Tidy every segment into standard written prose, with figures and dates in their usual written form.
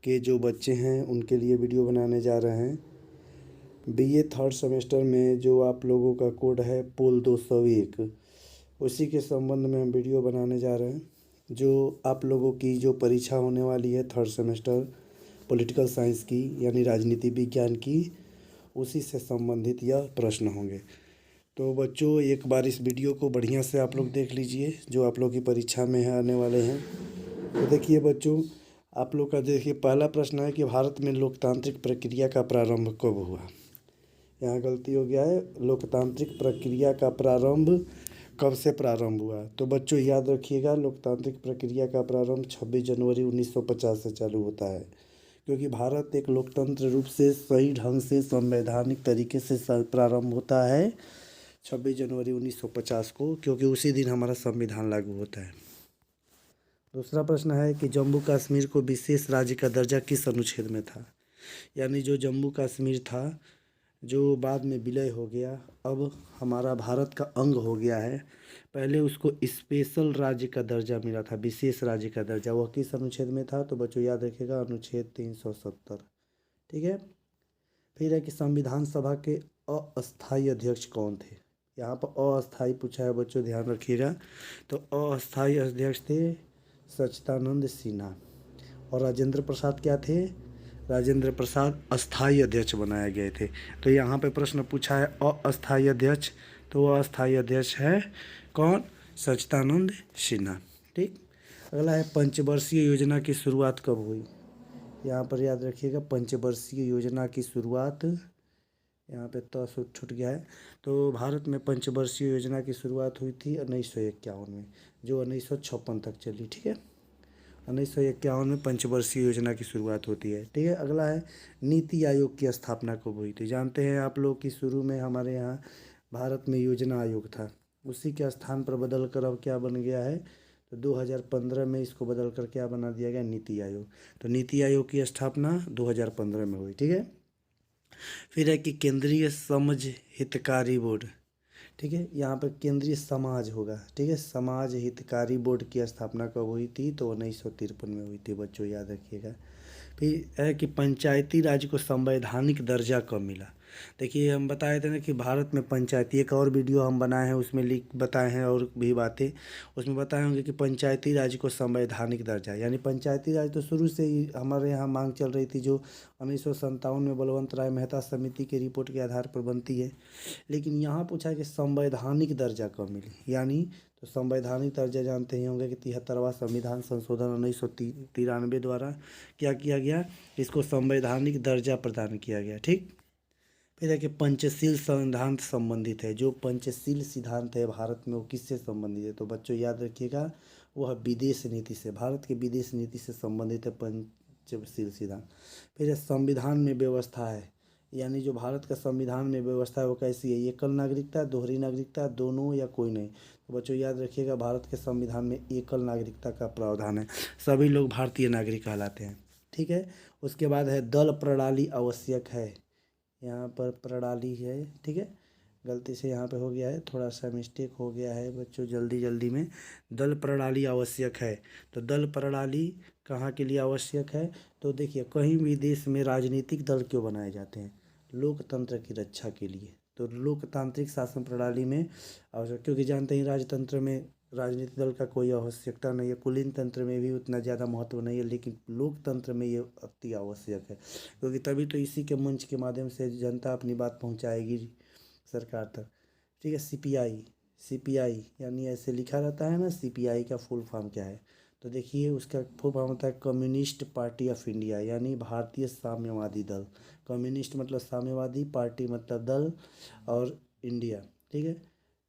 के जो बच्चे हैं उनके लिए वीडियो बनाने जा रहे हैं। बीए थर्ड सेमेस्टर में जो आप लोगों का कोड है पोल 201, उसी के संबंध में हम वीडियो बनाने जा रहे हैं। जो आप लोगों की जो परीक्षा होने वाली है थर्ड सेमेस्टर पॉलिटिकल साइंस की यानी राजनीति विज्ञान की, उसी से संबंधित यह प्रश्न होंगे। तो बच्चों एक बार इस वीडियो को बढ़िया से आप लोग देख लीजिए जो आप लोग की परीक्षा में है आने वाले हैं। तो देखिए बच्चों, आप लोग का देखिए पहला प्रश्न है कि भारत में लोकतांत्रिक प्रक्रिया का प्रारंभ कब हुआ। यहाँ गलती हो गया है, लोकतांत्रिक प्रक्रिया का प्रारंभ कब से प्रारंभ हुआ। तो बच्चों याद रखिएगा, लोकतांत्रिक प्रक्रिया का प्रारंभ 26 जनवरी 1950 से चालू होता है, क्योंकि भारत एक लोकतंत्र रूप से सही ढंग से संवैधानिक तरीके से प्रारंभ होता है 26 जनवरी 1950 को, क्योंकि उसी दिन हमारा संविधान लागू होता है। दूसरा प्रश्न है कि जम्मू कश्मीर को विशेष राज्य का दर्जा किस अनुच्छेद में था। यानी जो जम्मू कश्मीर था जो बाद में विलय हो गया, अब हमारा भारत का अंग हो गया है, पहले उसको स्पेशल राज्य का दर्जा मिला था, विशेष राज्य का दर्जा। वह किस अनुच्छेद में था, तो बच्चों याद रखिएगा अनुच्छेद 370। ठीक है। फिर है कि संविधान सभा के अस्थायी अध्यक्ष कौन थे। यहाँ पर अस्थायी पूछा है बच्चों, ध्यान रखिएगा। तो अस्थायी अध्यक्ष थे सच्चिदानंद सिन्हा। और राजेंद्र प्रसाद क्या थे, राजेंद्र प्रसाद अस्थायी अध्यक्ष बनाए गए थे। तो यहाँ पे प्रश्न पूछा है अस्थायी अध्यक्ष, तो वह अस्थायी अध्यक्ष है कौन, सच्चिदानंद सिन्हा। ठीक। अगला है पंचवर्षीय योजना की शुरुआत कब हुई। यहाँ पर याद रखिएगा पंचवर्षीय योजना की शुरुआत, यहाँ पे तो छूट गया है। तो भारत में पंचवर्षीय योजना की शुरुआत हुई थी 1951 में, जो 1956 तक चली। ठीक है। 1951 में पंचवर्षीय योजना की शुरुआत होती है। ठीक है। अगला है नीति आयोग की स्थापना कब हुई थी। जानते हैं आप लोग कि शुरू में हमारे यहाँ भारत में योजना आयोग था, उसी के स्थान पर बदल कर अब क्या बन गया है, तो 2015 में इसको बदल कर क्या बना दिया गया, नीति आयोग। तो नीति आयोग की स्थापना 2015 में हुई। ठीक है। फिर है कि केंद्रीय समझ हितकारी बोर्ड। ठीक है। यहाँ पर केंद्रीय समाज होगा। ठीक है। समाज हितकारी बोर्ड की स्थापना कब हुई थी, तो 1953 में हुई थी बच्चों, याद रखिएगा। फिर है कि पंचायती राज को संवैधानिक दर्जा कब मिला। देखिए हम बताए थे ना कि भारत में पंचायती, एक और वीडियो हम बनाए हैं उसमें लिख बताए हैं और भी बातें उसमें बताए होंगे कि पंचायती राज को संवैधानिक दर्जा, यानी पंचायती राज तो शुरू से ही हमारे यहाँ मांग चल रही थी, जो 1957 में बलवंत राय मेहता समिति की रिपोर्ट के आधार पर बनती है। लेकिन यहाँ पूछा कि संवैधानिक दर्जा कब मिली, यानी तो संवैधानिक दर्जा जानते ही होंगे कि 73वां संविधान संशोधन 1993 द्वारा क्या किया गया, इसको संवैधानिक दर्जा प्रदान किया गया। ठीक। फिर है कि पंचशील सिद्धांत संबंधित है। जो पंचशील सिद्धांत है भारत में वो किससे संबंधित है, तो बच्चों याद रखिएगा वह विदेश नीति से, भारत की विदेश नीति से संबंधित है पंचशील सिद्धांत। फिर है संविधान में व्यवस्था है, यानी जो भारत का संविधान में व्यवस्था है वो कैसी है, एकल नागरिकता, दोहरी नागरिकता, दोनों या कोई नहीं। तो बच्चों याद रखिएगा भारत के संविधान में एकल नागरिकता का प्रावधान है, सभी लोग भारतीय नागरिक कहलाते हैं। ठीक है। उसके बाद है दल प्रणाली आवश्यक है, यहाँ पर प्रणाली है। ठीक है। गलती से यहाँ पे हो गया है, थोड़ा सा मिस्टेक हो गया है बच्चों, जल्दी जल्दी में। दल प्रणाली आवश्यक है, तो दल प्रणाली कहाँ के लिए आवश्यक है, तो देखिए कहीं भी देश में राजनीतिक दल क्यों बनाए जाते हैं, लोकतंत्र की रक्षा के लिए। तो लोकतांत्रिक शासन प्रणाली में आवश्यक, क्योंकि जानते हैं राजतंत्र में राजनीतिक दल का कोई आवश्यकता नहीं है, कुलीन तंत्र में भी उतना ज़्यादा महत्व नहीं है, लेकिन लोकतंत्र में ये अति आवश्यक है, क्योंकि तभी तो इसी के मंच के माध्यम से जनता अपनी बात पहुंचाएगी सरकार तक। ठीक है। सीपीआई, सीपीआई यानी ऐसे लिखा रहता है ना, सीपीआई का फुल फॉर्म क्या है, तो देखिए उसका फुल फॉर्म होता है कम्युनिस्ट पार्टी ऑफ इंडिया, यानी भारतीय साम्यवादी दल। कम्युनिस्ट मतलब साम्यवादी, पार्टी मतलब दल, और इंडिया। ठीक है।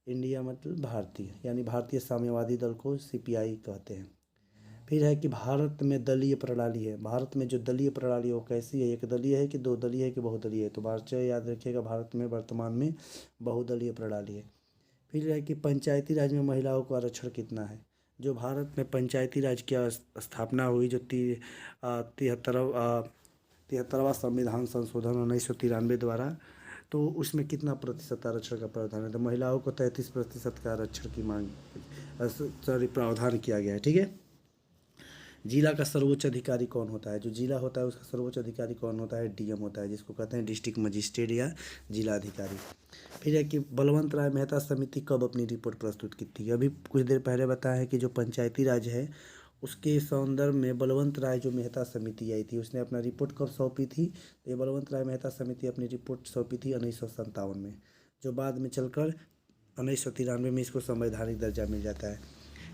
इंडिया मतलब भारतीय, यानी भारतीय साम्यवादी दल को सीपीआई कहते हैं। फिर है कि भारत में दलीय प्रणाली है। भारत में जो दलीय प्रणाली है वो कैसी है, एक दलीय है कि दो दलीय है कि बहुदलीय है, तो भारत याद रखिएगा भारत में वर्तमान में बहुदलीय प्रणाली है। फिर है कि पंचायती राज में महिलाओं को आरक्षण कितना है। जो भारत में पंचायती राज की स्थापना हुई, जो 73वां संविधान संशोधन 1993 द्वारा, तो उसमें कितना प्रतिशत आरक्षण का प्रावधान है, तो महिलाओं को 33% का आरक्षण की मांग, सॉरी प्रावधान किया गया है। ठीक है। जिला का सर्वोच्च अधिकारी कौन होता है? जो जिला होता है उसका सर्वोच्च अधिकारी कौन होता है? डीएम होता है, जिसको कहते हैं डिस्ट्रिक्ट मजिस्ट्रेट या जिला अधिकारी। फिर है कि बलवंत राय मेहता समिति कब अपनी रिपोर्ट प्रस्तुत की थी? अभी कुछ देर पहले बताया है कि जो पंचायती राज है उसके संदर्भ में बलवंत राय जो मेहता समिति आई थी उसने अपना रिपोर्ट कब सौंपी थी? तो ये बलवंत राय मेहता समिति अपनी रिपोर्ट सौंपी थी 1957 में, जो बाद में चलकर 1993 में इसको संवैधानिक दर्जा मिल जाता है।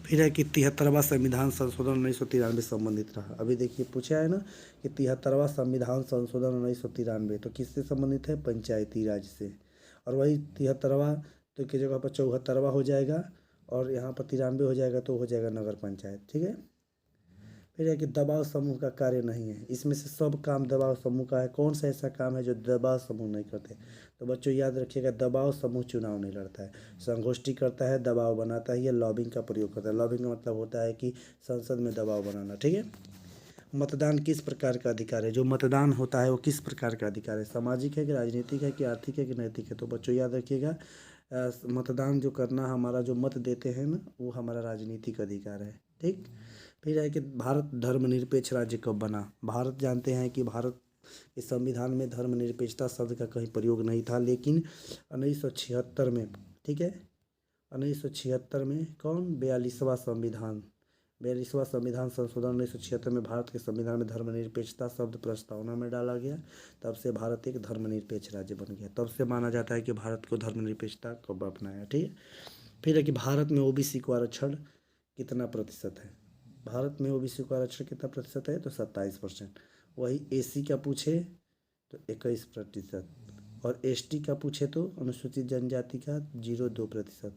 फिर है कि 73वां संविधान संशोधन 1993 संबंधित रहा। अभी देखिए पूछा है ना कि 73वां संविधान संशोधन 1993 तो किससे संबंधित है? पंचायती राज से। और वही 73वां तो की जगह पर 74वां हो जाएगा और यहाँ पर 93 हो जाएगा तो हो जाएगा नगर पंचायत। ठीक है। फिर है कि दबाव समूह का कार्य नहीं है। इसमें से सब काम दबाव समूह का है। कौन सा ऐसा काम है जो दबाव समूह नहीं करते? तो बच्चों याद रखिएगा, दबाव समूह चुनाव नहीं लड़ता है, संगोष्ठी करता है, दबाव बनाता है या लॉबिंग का प्रयोग करता है। लॉबिंग का मतलब होता है कि संसद में दबाव बनाना। ठीक है। मतदान किस प्रकार का अधिकार है? जो मतदान होता है वो किस प्रकार का अधिकार है? सामाजिक है कि राजनीतिक है कि आर्थिक है कि नैतिक है? तो बच्चों याद रखिएगा, मतदान जो करना, हमारा जो मत देते हैं ना, वो हमारा राजनीतिक अधिकार है। ठीक। फिर है कि भारत धर्मनिरपेक्ष राज्य कब बना? भारत जानते हैं कि भारत के संविधान में धर्मनिरपेक्षता शब्द का कहीं प्रयोग नहीं था, लेकिन 1976 में, ठीक है, 1976 में कौन? 42वां संविधान संशोधन 1976 में भारत के संविधान में धर्मनिरपेक्षता शब्द प्रस्तावना में डाला गया। तब से भारत एक धर्मनिरपेक्ष राज्य बन गया। तब से माना जाता है कि भारत को धर्मनिरपेक्षता कब अपनाया। ठीक है। फिर है कि भारत में ओबीसी को आरक्षण कितना प्रतिशत है? भारत में ओबीसी को आरक्षण कितना प्रतिशत है? तो 27%। वही एसी का पूछे तो 21%, और एसटी का पूछे तो अनुसूचित जनजाति का 0.2%,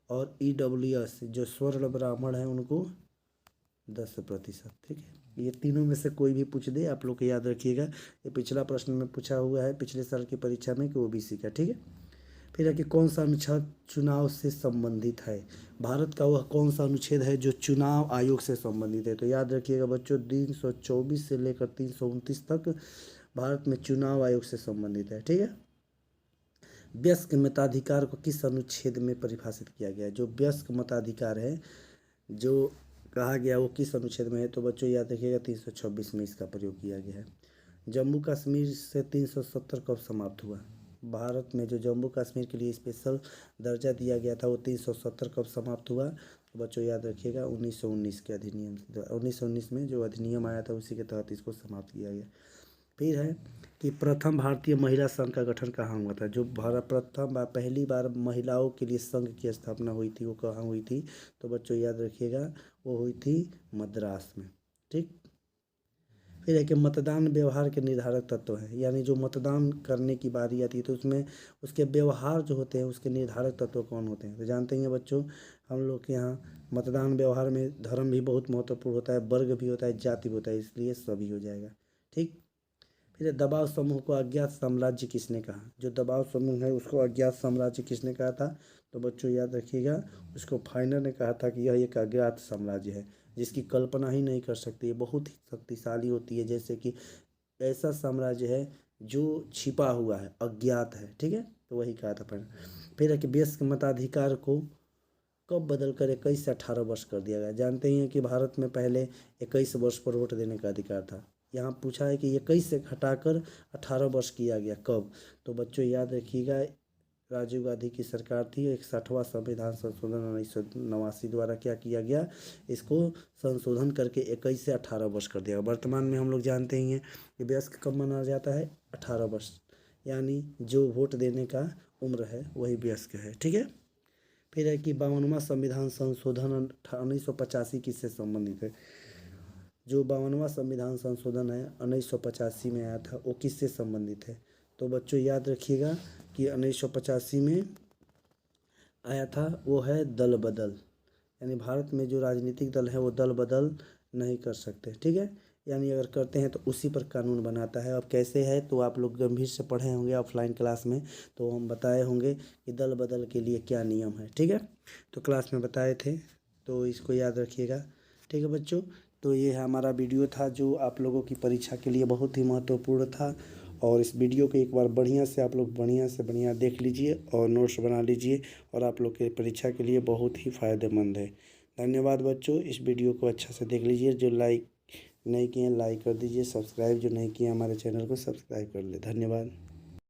और ईडब्ल्यूएस जो स्वर्ण ब्राह्मण है उनको 10%। ठीक है। ये तीनों में से कोई भी पूछ दे, आप लोग को याद रखिएगा, ये पिछला प्रश्न में पूछा हुआ है पिछले साल की परीक्षा में कि ओबीसी का। ठीक है। फिर है कि कौन सा अनुच्छेद चुनाव से संबंधित है? भारत का वह कौन सा अनुच्छेद है जो चुनाव आयोग से संबंधित है? तो याद रखिएगा बच्चों, 324 से लेकर 329 तक भारत में चुनाव आयोग से संबंधित है। ठीक है। वयस्क मताधिकार को किस अनुच्छेद में परिभाषित किया गया है? जो वयस्क मताधिकार है जो कहा गया वो किस अनुच्छेद में है? तो बच्चों याद रखिएगा 326 में इसका प्रयोग किया गया है। जम्मू कश्मीर से 370 कब समाप्त हुआ? भारत में जो जम्मू कश्मीर के लिए स्पेशल दर्जा दिया गया था वो 370 कब समाप्त हुआ? तो बच्चों याद रखिएगा 1919 के अधिनियम, 1919 में जो अधिनियम आया था उसी के तहत इसको समाप्त किया गया। फिर है कि प्रथम भारतीय महिला संघ का गठन कहाँ हुआ था? जो प्रथम बार पहली बार महिलाओं के लिए संघ की स्थापना हुई थी वो कहाँ हुई थी? तो बच्चों याद रखिएगा वो हुई थी मद्रास में। ठीक। फिर है कि मतदान व्यवहार के निर्धारक तत्व हैं, यानी जो मतदान करने की बारी आती है तो उसमें उसके व्यवहार जो होते हैं उसके निर्धारक तत्व कौन होते हैं? तो जानते हैं बच्चों, हम लोग के यहाँ मतदान व्यवहार में धर्म भी बहुत महत्वपूर्ण होता है, वर्ग भी होता है, जाति भी होता है, इसलिए सभी हो जाएगा। ठीक। फिर दबाव समूह को अज्ञात साम्राज्य किसने कहा? जो दबाव समूह है उसको अज्ञात साम्राज्य किसने कहा था? तो बच्चों याद रखिएगा, उसको फाइनर ने कहा था कि यह एक अज्ञात साम्राज्य है जिसकी कल्पना ही नहीं कर सकती, ये बहुत ही शक्तिशाली होती है, जैसे कि ऐसा साम्राज्य है जो छिपा हुआ है, अज्ञात है। ठीक है। तो वही कहा था फाइनर। फिर है कि वयस्क मताधिकार को कब बदल कर 21 से 18 वर्ष कर दिया गया? जानते ही हैं कि भारत में पहले 21 वर्ष पर वोट देने का अधिकार था। यहाँ पूछा है कि 21 से हटाकर 18 वर्ष किया गया, कब? तो बच्चों याद रखिएगा, राजीव गांधी की सरकार थी, 61वां संविधान संशोधन 1989 द्वारा क्या किया गया? इसको संशोधन करके 21 से 18 वर्ष कर दिया। वर्तमान में हम लोग जानते ही हैं कि वयस्क कब माना जाता है? 18 वर्ष, यानी जो वोट देने का उम्र है वही वयस्क है। ठीक है। फिर है कि 52वां संविधान संशोधन 1985 किससे संबंधित है? जो 52वां संविधान संशोधन है 1985 में आया था वो किससे संबंधित है? तो बच्चों याद रखिएगा कि 1985 में आया था वो है दल बदल, यानी भारत में जो राजनीतिक दल है वो दल बदल नहीं कर सकते। ठीक है। यानी अगर करते हैं तो उसी पर कानून बनाता है। अब कैसे है तो आप लोग गंभीर से पढ़े होंगे ऑफलाइन क्लास में, तो हम बताए होंगे कि दल बदल के लिए क्या नियम है। ठीक है। तो क्लास में बताए थे, तो इसको याद रखिएगा। ठीक है बच्चों, तो ये हमारा वीडियो था जो आप लोगों की परीक्षा के लिए बहुत ही महत्वपूर्ण था, और इस वीडियो को एक बार बढ़िया से आप लोग बढ़िया से बढ़िया देख लीजिए और नोट्स बना लीजिए, और आप लोग के परीक्षा के लिए बहुत ही फ़ायदेमंद है। धन्यवाद बच्चों, इस वीडियो को अच्छा से देख लीजिए, जो लाइक नहीं किए हैं लाइक कर दीजिए, सब्सक्राइब जो नहीं किए हमारे चैनल को सब्सक्राइब कर ले। धन्यवाद।